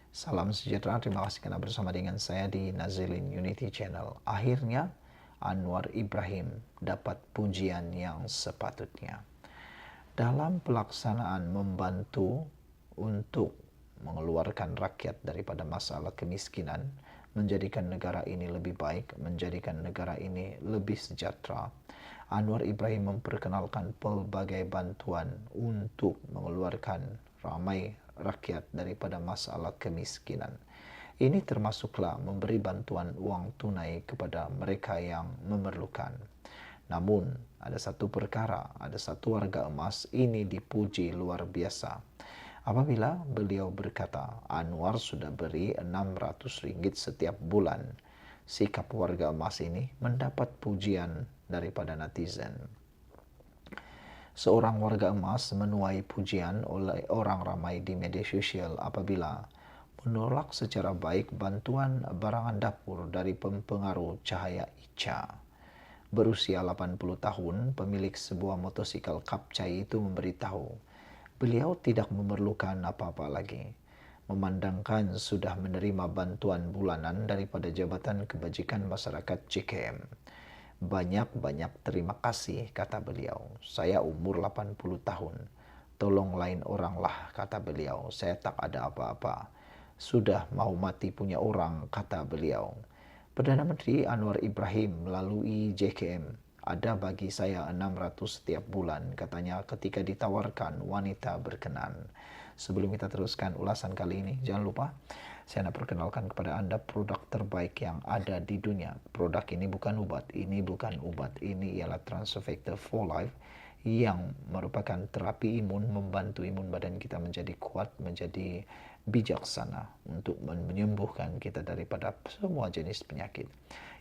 Salam sejahtera, terima kasih karena bersama dengan saya di Nazilin Unity Channel. Akhirnya Anwar Ibrahim dapat pujian yang sepatutnya. Dalam pelaksanaan membantu untuk mengeluarkan rakyat daripada masalah kemiskinan, menjadikan negara ini lebih baik, menjadikan negara ini lebih sejahtera, Anwar Ibrahim memperkenalkan pelbagai bantuan untuk mengeluarkan ramai rakyat daripada masalah kemiskinan. Ini termasuklah memberi bantuan uang tunai kepada mereka yang memerlukan. Namun, ada satu perkara, ada satu warga emas ini dipuji luar biasa. Apabila beliau berkata, Anwar sudah beri 600 ringgit setiap bulan. Sikap warga emas ini mendapat pujian daripada netizen. Seorang warga emas menuai pujian oleh orang ramai di media sosial apabila menolak secara baik bantuan barangan dapur dari pempengaruh Cahaya Ica. Berusia 80 tahun, pemilik sebuah motosikal Kapcai itu memberitahu, beliau tidak memerlukan apa-apa lagi. Memandangkan sudah menerima bantuan bulanan daripada Jabatan Kebajikan Masyarakat JKM. Banyak-banyak terima kasih, kata beliau. Saya umur 80 tahun. Tolong lain oranglah, kata beliau. Saya tak ada apa-apa. Sudah mau mati punya orang, kata beliau. Perdana Menteri Anwar Ibrahim melalui JKM. Ada bagi saya 600 setiap bulan, katanya ketika ditawarkan wanita berkenan. Sebelum kita teruskan ulasan kali ini, jangan lupa saya nak perkenalkan kepada Anda produk terbaik yang ada di dunia. Produk ini bukan obat, ini ialah Transfer Factor for Life yang merupakan terapi imun, membantu imun badan kita menjadi kuat, menjadi bijaksana untuk menyembuhkan kita daripada semua jenis penyakit.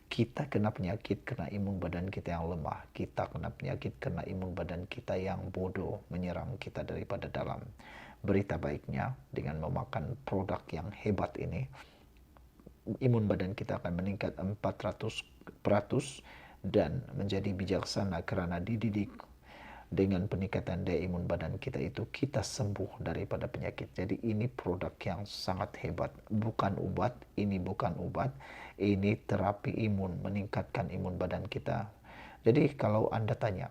Kita kena penyakit karena imun badan kita yang lemah. Kita kena penyakit karena imun badan kita yang bodoh menyerang kita daripada dalam. Berita baiknya, dengan memakan produk yang hebat ini, imun badan kita akan meningkat 400% dan menjadi bijaksana kerana dididik dengan peningkatan daya imun badan kita itu kita sembuh daripada penyakit. Jadi ini produk yang sangat hebat. Bukan obat, ini terapi imun, meningkatkan imun badan kita. Jadi kalau Anda tanya,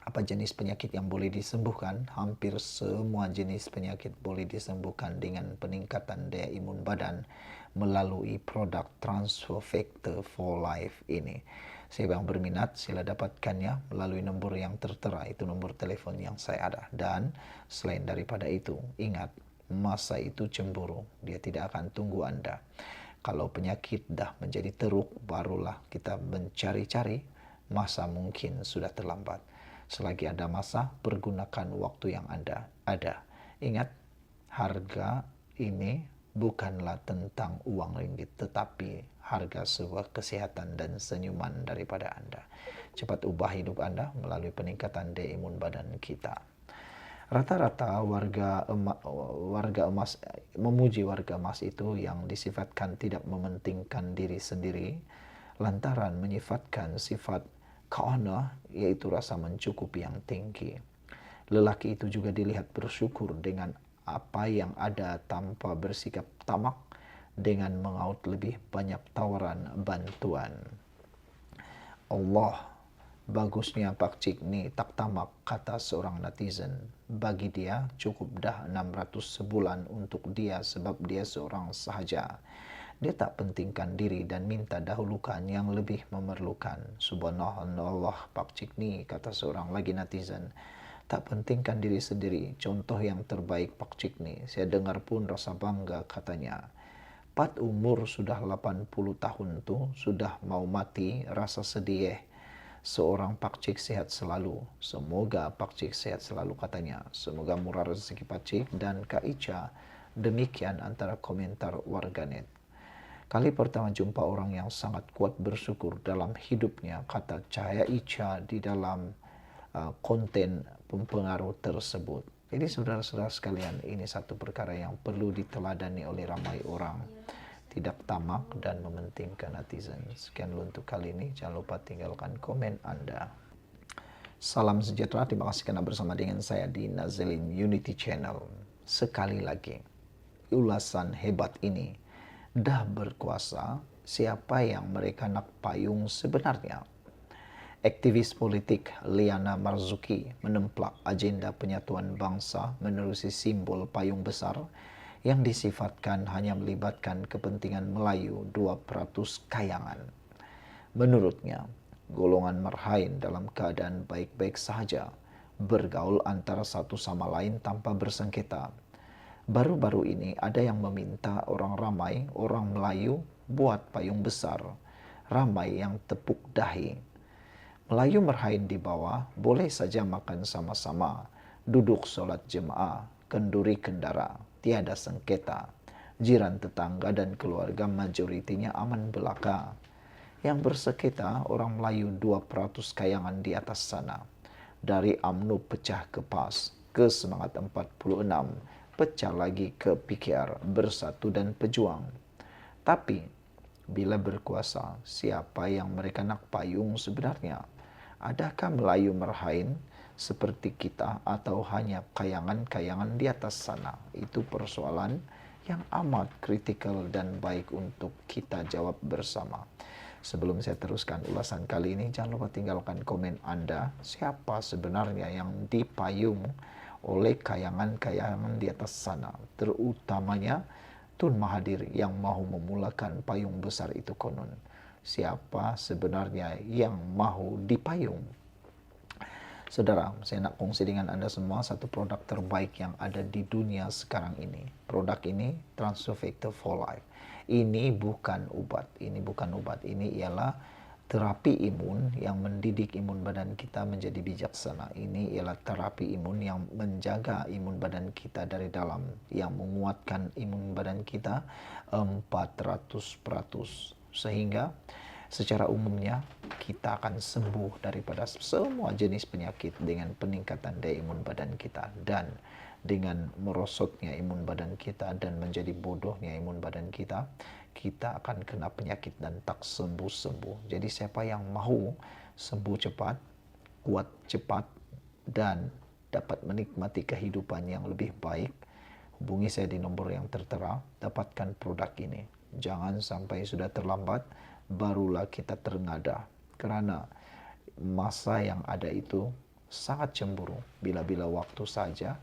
apa jenis penyakit yang boleh disembuhkan? Hampir semua jenis penyakit boleh disembuhkan dengan peningkatan daya imun badan melalui produk Transfer Factor for Life ini. Siapa yang berminat, sila dapatkannya melalui nombor yang tertera, itu nombor telefon yang saya ada. Dan selain daripada itu, ingat, masa itu cemburu, dia tidak akan tunggu Anda. Kalau penyakit dah menjadi teruk, barulah kita mencari-cari, masa mungkin sudah terlambat. Selagi ada masa, pergunakan waktu yang Anda ada. Ingat, harga ini bukanlah tentang uang ringgit, tetapi harga sebuah kesehatan dan senyuman daripada Anda. Cepat ubah hidup Anda melalui peningkatan daya imun badan kita. Rata-rata warga emas memuji warga emas itu yang disifatkan tidak mementingkan diri sendiri lantaran menyifatkan sifat kauna, yaitu rasa mencukupi yang tinggi. Lelaki itu juga dilihat bersyukur dengan apa yang ada tanpa bersikap tamak dengan mengaut lebih banyak tawaran bantuan. Allah, bagusnya Pak Cik ni tak tamak, kata seorang netizen. Bagi dia cukup dah 600 sebulan untuk dia sebab dia seorang sahaja. Dia tak pentingkan diri dan minta dahulukan yang lebih memerlukan. Subhanallah Pak Cik ni, kata seorang lagi netizen. Tak pentingkan diri sendiri, contoh yang terbaik Pak Cik ni. Saya dengar pun rasa bangga, katanya. Pat umur sudah 80 tahun tu, sudah mau mati, rasa sedih. Seorang Pak Cik sehat selalu. Semoga Pak Cik sehat selalu, katanya. Semoga murah rezeki Pak Cik dan Kak Ica. Demikian antara komentar warganet. Kali pertama jumpa orang yang sangat kuat bersyukur dalam hidupnya, kata Cahaya Ica di dalam konten pempengaruh tersebut. Jadi saudara-saudara sekalian, ini satu perkara yang perlu diteladani oleh ramai orang. Tidak tamak dan mementingkan netizen. Sekian dulu untuk kali ini. Jangan lupa tinggalkan komen Anda. Salam sejahtera. Terima kasih karena bersama dengan saya di Nazilin Unity Channel. Sekali lagi, ulasan hebat ini. Dah berkuasa, siapa yang mereka nak payung sebenarnya? Aktivis politik Liana Marzuki menemplak agenda penyatuan bangsa menerusi simbol payung besar yang disifatkan hanya melibatkan kepentingan Melayu 2% kayangan. Menurutnya, golongan marhain dalam keadaan baik-baik sahaja, bergaul antara satu sama lain tanpa bersengketa. Baru-baru ini ada yang meminta orang ramai, orang Melayu, buat payung besar. Ramai yang tepuk dahi. Melayu marhain di bawah boleh saja makan sama-sama, duduk solat jemaah, kenduri kendara, tiada sengketa. Jiran tetangga dan keluarga majoritinya aman belaka. Yang bersengketa orang Melayu 2% kayangan di atas sana. Dari UMNO pecah ke PAS, ke Semangat 46, pecah lagi ke PKR, Bersatu dan Pejuang. Tapi, bila berkuasa, siapa yang mereka nak payung sebenarnya? Adakah Melayu marhain seperti kita atau hanya kayangan-kayangan di atas sana? Itu persoalan yang amat kritikal dan baik untuk kita jawab bersama. Sebelum saya teruskan ulasan kali ini, jangan lupa tinggalkan komen Anda. Siapa sebenarnya yang dipayung oleh kayangan-kayangan di atas sana? Terutamanya Tun Mahathir yang mau memulakan payung besar itu konon. Siapa sebenarnya yang mau dipayung? Saudara, saya nak kongsi dengan Anda semua satu produk terbaik yang ada di dunia sekarang ini. Produk ini Transovector for Life. Ini bukan obat, ini ialah terapi imun yang mendidik imun badan kita menjadi bijaksana. Ini ialah terapi imun yang menjaga imun badan kita dari dalam, yang menguatkan imun badan kita 400%. Sehingga secara umumnya kita akan sembuh daripada semua jenis penyakit dengan peningkatan daya imun badan kita. Dan dengan merosotnya imun badan kita dan menjadi bodohnya imun badan kita, kita akan kena penyakit dan tak sembuh-sembuh. Jadi siapa yang mahu sembuh cepat, kuat cepat, dan dapat menikmati kehidupan yang lebih baik, hubungi saya di nomor yang tertera, dapatkan produk ini. Jangan sampai sudah terlambat, barulah kita terngada. Karena masa yang ada itu sangat cemburu. Bila-bila waktu saja,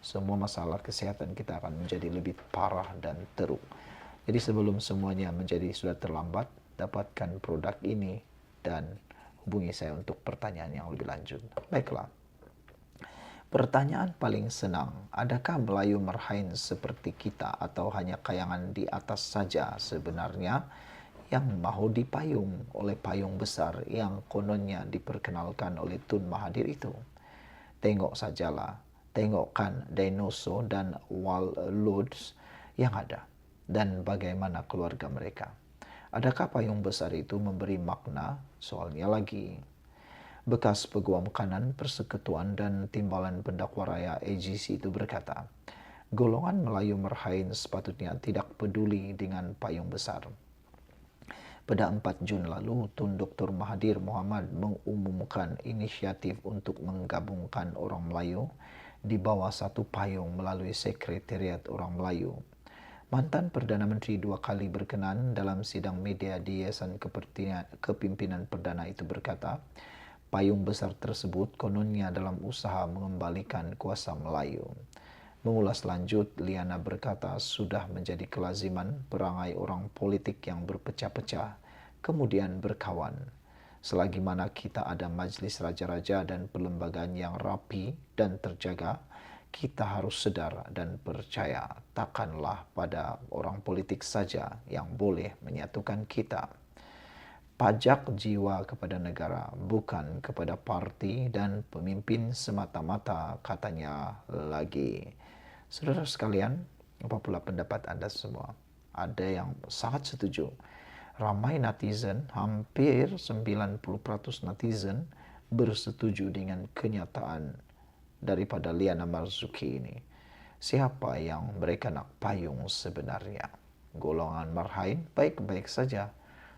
semua masalah kesehatan kita akan menjadi lebih parah dan teruk. Jadi sebelum semuanya menjadi sudah terlambat, dapatkan produk ini dan hubungi saya untuk pertanyaan yang lebih lanjut. Baiklah. Pertanyaan paling senang, adakah Melayu marhain seperti kita atau hanya kayangan di atas saja sebenarnya yang mahu dipayung oleh payung besar yang kononnya diperkenalkan oleh Tun Mahathir itu? Tengok sajalah, tengokkan dinosaur dan warlords yang ada dan bagaimana keluarga mereka. Adakah payung besar itu memberi makna? Soalnya lagi. Bekas Peguam Kanan Persekutuan dan Timbalan Pendakwa Raya AGC itu berkata, golongan Melayu marhain sepatutnya tidak peduli dengan payung besar. Pada 4 Jun lalu, Tun Dr. Mahathir Mohamad mengumumkan inisiatif untuk menggabungkan orang Melayu di bawah satu payung melalui Sekretariat Orang Melayu. Mantan Perdana Menteri 2 kali berkenan dalam sidang media di Yayasan Kepimpinan Perdana itu berkata, payung besar tersebut kononnya dalam usaha mengembalikan kuasa Melayu. Mengulas lanjut, Liana berkata sudah menjadi kelaziman perangai orang politik yang berpecah-pecah, kemudian berkawan. Selagi mana kita ada majlis raja-raja dan perlembagaan yang rapi dan terjaga, kita harus sedar dan percaya takkanlah pada orang politik saja yang boleh menyatukan kita. Pajak jiwa kepada negara, bukan kepada parti dan pemimpin semata-mata, katanya lagi. Saudara sekalian, apa pula pendapat Anda semua? Ada yang sangat setuju. Ramai netizen, hampir 90% netizen bersetuju dengan kenyataan daripada Liana Marzuki ini. Siapa yang mereka nak payung sebenarnya? Golongan marhain baik-baik saja,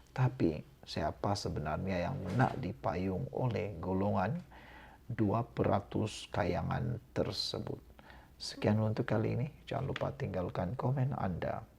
tapi siapa sebenarnya yang nak dipayung oleh golongan 2% kayangan tersebut? Sekian untuk kali ini. Jangan lupa tinggalkan komen Anda.